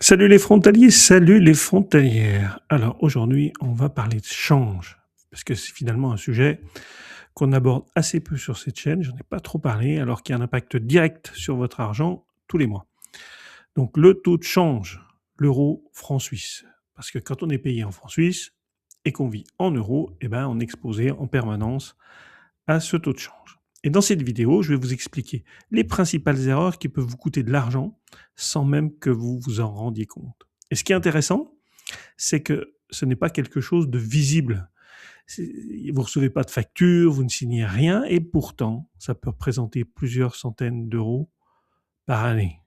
Salut les frontaliers, salut les frontalières. Alors aujourd'hui, on va parler de change, parce que c'est finalement un sujet qu'on aborde assez peu sur cette chaîne, j'en ai pas trop parlé, alors qu'il y a un impact direct sur votre argent tous les mois. Donc le taux de change, l'euro franc suisse. Parce que quand on est payé en franc suisse et qu'on vit en euros, eh ben on est exposé en permanence à ce taux de change. Et dans cette vidéo, je vais vous expliquer les principales erreurs qui peuvent vous coûter de l'argent sans même que vous vous en rendiez compte. Et ce qui est intéressant, c'est que ce n'est pas quelque chose de visible. Vous ne recevez pas de facture, vous ne signez rien, et pourtant, ça peut représenter plusieurs centaines d'euros par année.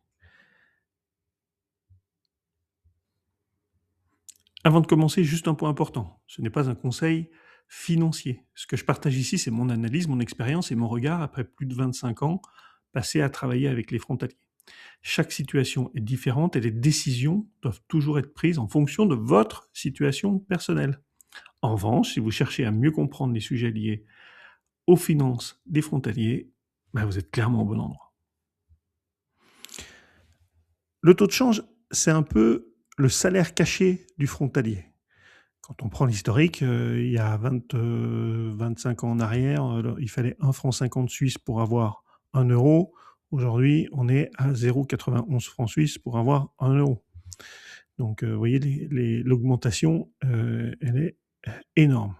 Avant de commencer, juste un point important. Ce n'est pas un conseil financier. Ce que je partage ici, c'est mon analyse, mon expérience et mon regard après plus de 25 ans passés à travailler avec les frontaliers. Chaque situation est différente et les décisions doivent toujours être prises en fonction de votre situation personnelle. En revanche, si vous cherchez à mieux comprendre les sujets liés aux finances des frontaliers, ben vous êtes clairement au bon endroit. Le taux de change, c'est un peu le salaire caché du frontalier. Quand on prend l'historique, il y a 25 ans en arrière, il fallait 1 franc 50 suisse pour avoir 1 euro. Aujourd'hui, on est à 0,91 francs suisses pour avoir 1 euro. Donc, vous voyez, l'augmentation, elle est énorme.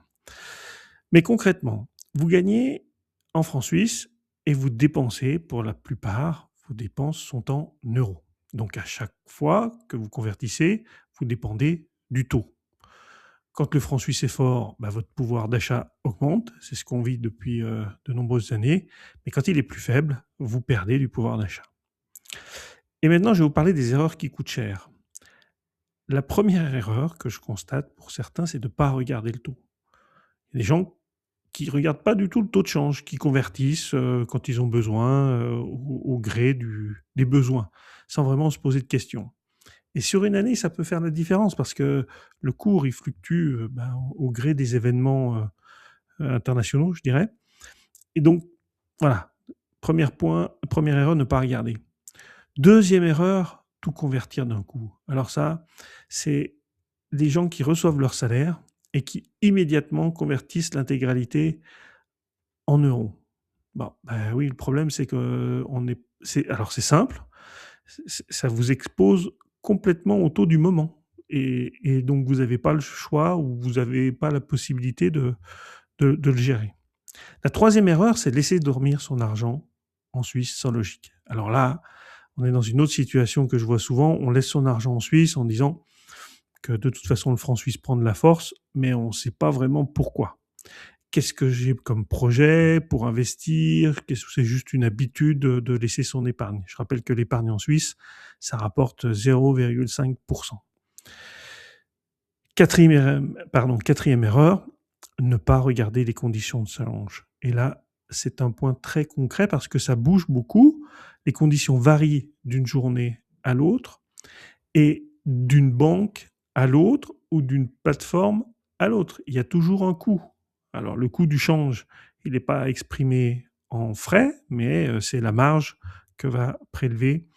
Mais concrètement, vous gagnez en francs suisses et vous dépensez, pour la plupart, vos dépenses sont en euros. Donc, à chaque fois que vous convertissez, vous dépendez du taux. Quand le franc suisse est fort, bah, votre pouvoir d'achat augmente, c'est ce qu'on vit depuis de nombreuses années, mais quand il est plus faible, vous perdez du pouvoir d'achat. Et maintenant, je vais vous parler des erreurs qui coûtent cher. La première erreur que je constate pour certains, c'est de ne pas regarder le taux. Il y a des gens qui ne regardent pas du tout le taux de change, qui convertissent quand ils ont besoin, au gré des besoins, sans vraiment se poser de questions. Et sur une année, ça peut faire la différence parce que le cours, il fluctue au gré des événements internationaux, je dirais. Et donc, voilà, première erreur, ne pas regarder. Deuxième erreur, tout convertir d'un coup. Alors ça, c'est des gens qui reçoivent leur salaire et qui immédiatement convertissent l'intégralité en euros. Bon, ben oui, le problème, c'est que alors c'est simple, ça vous expose complètement au taux du moment. Et donc, vous n'avez pas le choix ou vous n'avez pas la possibilité de le gérer. La troisième erreur, c'est de laisser dormir son argent en Suisse sans logique. Alors là, on est dans une autre situation que je vois souvent. On laisse son argent en Suisse en disant que de toute façon, le franc suisse prend de la force, mais on ne sait pas vraiment pourquoi. Qu'est-ce que j'ai comme projet pour investir? Qu'est-ce que c'est juste une habitude de laisser son épargne? Je rappelle que l'épargne en Suisse, ça rapporte 0,5%. Quatrième erreur, ne pas regarder les conditions de change. Et là, c'est un point très concret parce que ça bouge beaucoup. Les conditions varient d'une journée à l'autre et d'une banque à l'autre ou d'une plateforme à l'autre. Il y a toujours un coût. Alors, le coût du change, il n'est pas exprimé en frais, mais c'est la marge que va prélever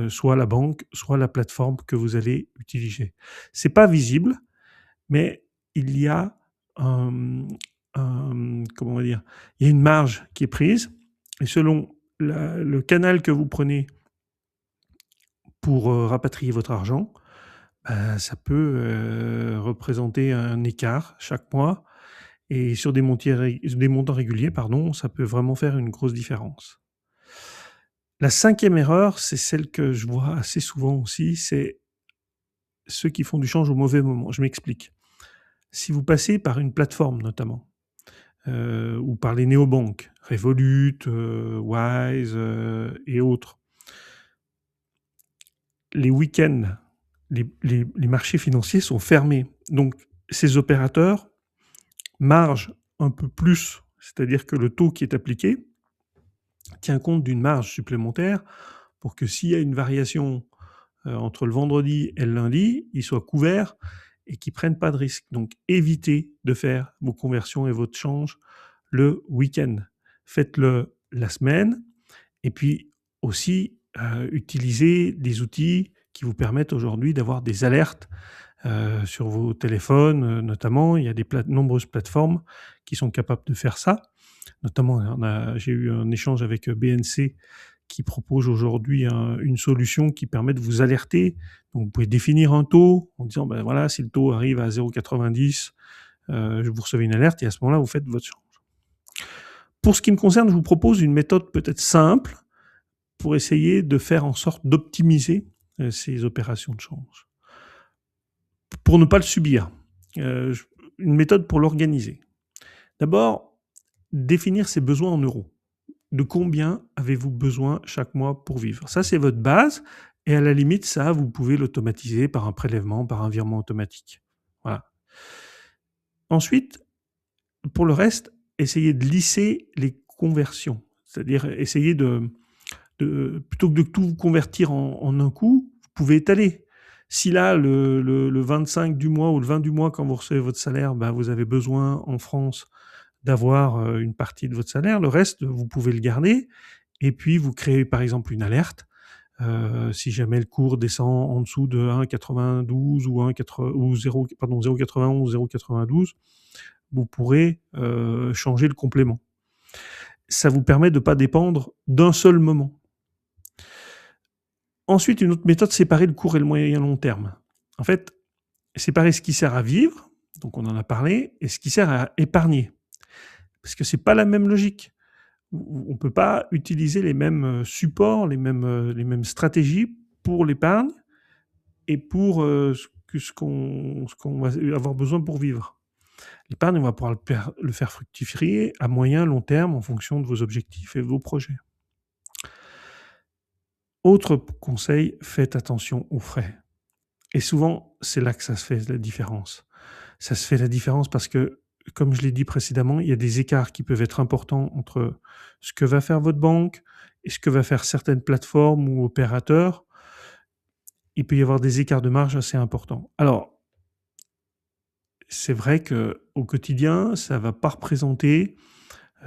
soit la banque, soit la plateforme que vous allez utiliser. C'est pas visible, mais il y a comment on va dire, il y a une marge qui est prise, et selon le canal que vous prenez pour rapatrier votre argent, ça peut représenter un écart chaque mois, et sur des montants réguliers, pardon, ça peut vraiment faire une grosse différence. La cinquième erreur, c'est celle que je vois assez souvent aussi, c'est ceux qui font du change au mauvais moment. Je m'explique. Si vous passez par une plateforme notamment, ou par les néobanques, Revolut, Wise et autres, les week-ends, les marchés financiers sont fermés. Donc ces opérateurs margent un peu plus, c'est-à-dire que le taux qui est appliqué tient compte d'une marge supplémentaire pour que s'il y a une variation entre le vendredi et le lundi, ils soient couverts et qu'ils ne prennent pas de risque. Donc évitez de faire vos conversions et votre change le week-end. Faites-le la semaine et puis aussi utilisez des outils qui vous permettent aujourd'hui d'avoir des alertes sur vos téléphones, notamment. Il y a nombreuses plateformes qui sont capables de faire ça. Notamment, j'ai eu un échange avec BNC qui propose aujourd'hui une solution qui permet de vous alerter. Donc, vous pouvez définir un taux en disant, ben voilà, si le taux arrive à 0,90, vous recevez une alerte et à ce moment-là, vous faites votre change. Pour ce qui me concerne, je vous propose une méthode peut-être simple pour essayer de faire en sorte d'optimiser ces opérations de change. Pour ne pas le subir, une méthode pour l'organiser. D'abord, définir ses besoins en euros. De combien avez-vous besoin chaque mois pour vivre? Ça, c'est votre base. Et à la limite, ça, vous pouvez l'automatiser par un prélèvement, par un virement automatique. Voilà. Ensuite, pour le reste, essayez de lisser les conversions. C'est-à-dire, essayez plutôt que de tout convertir en un coup, vous pouvez étaler. Si là, le 25 du mois ou le 20 du mois, quand vous recevez votre salaire, ben, vous avez besoin en France d'avoir une partie de votre salaire, le reste, vous pouvez le garder. Et puis, vous créez par exemple une alerte. Si jamais le cours descend en dessous de 1,92 ou 0,91, 0,92, vous pourrez changer le complément. Ça vous permet de ne pas dépendre d'un seul moment. Ensuite, une autre méthode, séparer le court et le moyen long terme. En fait, séparer ce qui sert à vivre, donc on en a parlé, et ce qui sert à épargner. Parce que c'est pas la même logique. On ne peut pas utiliser les mêmes supports, les mêmes stratégies pour l'épargne et pour ce qu'on va avoir besoin pour vivre. L'épargne, on va pouvoir le faire fructifier à moyen, long terme en fonction de vos objectifs et de vos projets. Autre conseil, faites attention aux frais. Et souvent, c'est là que ça se fait la différence. Ça se fait la différence parce que, comme je l'ai dit précédemment, il y a des écarts qui peuvent être importants entre ce que va faire votre banque et ce que va faire certaines plateformes ou opérateurs. Il peut y avoir des écarts de marge assez importants. Alors, c'est vrai qu'au quotidien, ça ne va pas représenter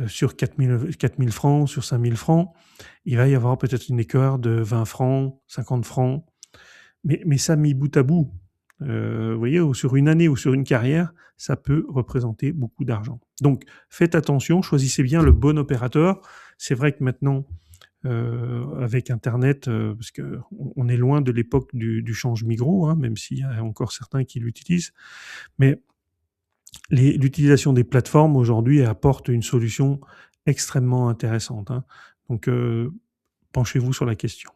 sur 4 000 francs, sur 5 000 francs, il va y avoir peut-être une écart de 20 francs, 50 francs. Mais ça, mis bout à bout, vous voyez, sur une année ou sur une carrière, ça peut représenter beaucoup d'argent. Donc, faites attention, choisissez bien le bon opérateur. C'est vrai que maintenant, avec Internet, parce qu'on est loin de l'époque du change Migros, hein, même s'il y a encore certains qui l'utilisent, mais l'utilisation des plateformes aujourd'hui apporte une solution extrêmement intéressante. Hein. Donc, penchez-vous sur la question.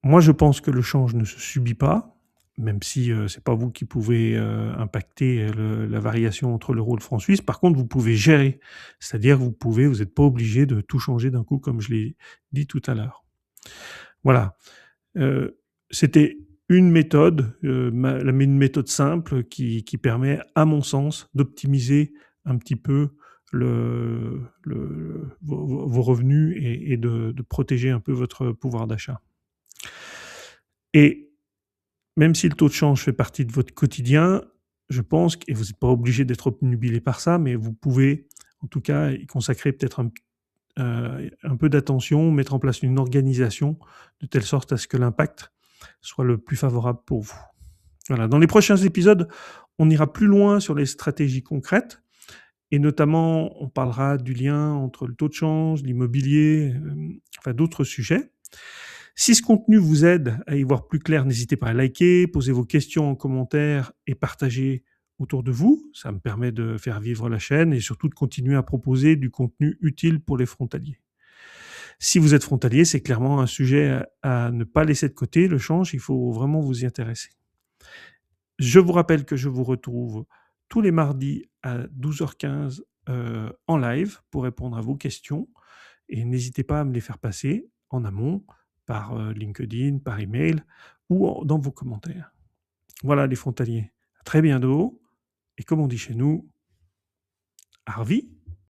Moi, je pense que le change ne se subit pas, même si c'est pas vous qui pouvez impacter la variation entre l'euro et le franc suisse. Par contre, vous pouvez gérer, c'est-à-dire vous n'êtes pas obligé de tout changer d'un coup, comme je l'ai dit tout à l'heure. Voilà. C'était une méthode, une méthode simple qui permet, à mon sens, d'optimiser un petit peu vos revenus et de protéger un peu votre pouvoir d'achat. Et même si le taux de change fait partie de votre quotidien, je pense et vous n'êtes pas obligé d'être obnubilé par ça, mais vous pouvez en tout cas y consacrer peut-être un peu d'attention, mettre en place une organisation de telle sorte à ce que l'impact soit le plus favorable pour vous. Voilà. Dans les prochains épisodes, on ira plus loin sur les stratégies concrètes et notamment on parlera du lien entre le taux de change, l'immobilier, enfin d'autres sujets. Si ce contenu vous aide à y voir plus clair, n'hésitez pas à liker, poser vos questions en commentaire et partager autour de vous. Ça me permet de faire vivre la chaîne et surtout de continuer à proposer du contenu utile pour les frontaliers. Si vous êtes frontalier, c'est clairement un sujet à ne pas laisser de côté. Le change, il faut vraiment vous y intéresser. Je vous rappelle que je vous retrouve tous les mardis à 12h15 en live pour répondre à vos questions. Et n'hésitez pas à me les faire passer en amont par LinkedIn, par email ou dans vos commentaires. Voilà les frontaliers. À très bientôt. Et comme on dit chez nous, Arvi.